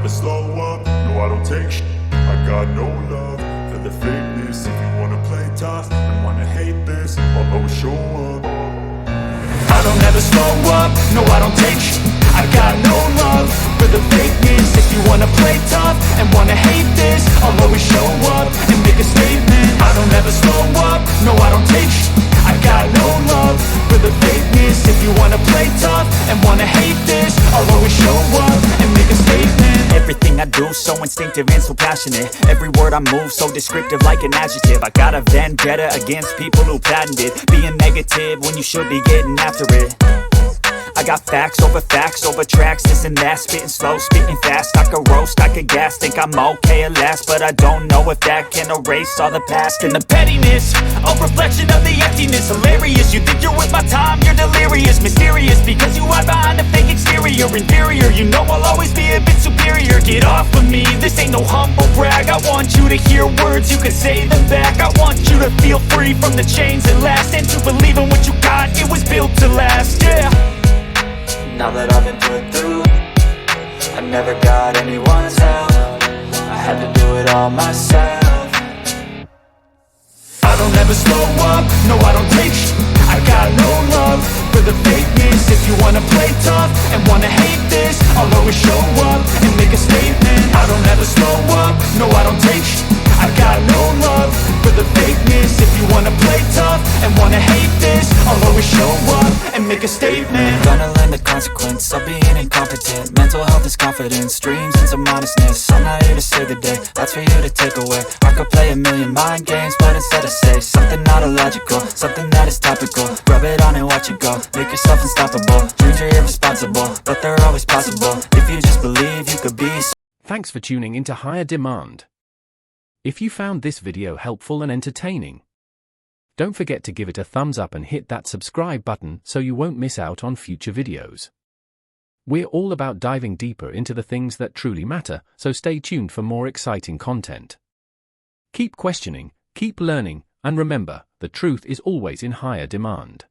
never slow up, no I don't take shit. I got no love for the fakeness. If you wanna play tough and wanna hate this, I'll always show up. I don't ever slow up, no I don't take shit. I got no love for the fakeness. If you wanna play tough and wanna hate this, I'll always show up and make a statement. I don't ever slow up, no I don't take shit. I got no love for the fakeness. If you wanna play tough and wanna hate this, I'll always show up and make a statement. Everything I do so instinctive and so passionate. Every word I move so descriptive like an adjective. I got a vendetta against people who patented being negative when you should be getting after it. I got facts over tracks, this and that. Spitting slow, spitting fast, I could roast, I could gas. Think I'm okay at last, but I don't know if that can erase all the past. And the pettiness, a reflection of the emptiness. Hilarious, you think you're with my time, you're delirious. Mysterious, because you hide behind a fake exterior. Inferior, you know I'll always be a bit superior. Get off of me, this ain't no humble brag. I want you to hear words, you can say them back. I want you to feel free from the chains that last, and to believe in what you got, it was built to last, yeah. Now that I've been put through, I never got anyone's help. I had to do it all myself. I don't ever slow up, no I don't take shit. I got no love for the fakeness. If you wanna play tough and wanna hate this, I'll always show up and make a statement. I don't ever slow up, no I don't take shit. I got no love for the fakeness. If you wanna play tough and wanna hate this, I'll always show up and make a statement. Gonna learn the consequence of being incompetent. Mental health is confidence, dreams and some honestness. I'm not here to save the day, that's for you to take away. I could play a million mind games, but instead I say something not illogical, something that is topical. Rub it on and watch it go, make yourself unstoppable. Dreams are irresponsible, but they're always possible. If you just believe, you could be. Thanks for tuning into Higher Demand. If you found this video helpful and entertaining, don't forget to give it a thumbs up and hit that subscribe button so you won't miss out on future videos. We're all about diving deeper into the things that truly matter, so stay tuned for more exciting content. Keep questioning, keep learning, and remember, the truth is always in higher demand.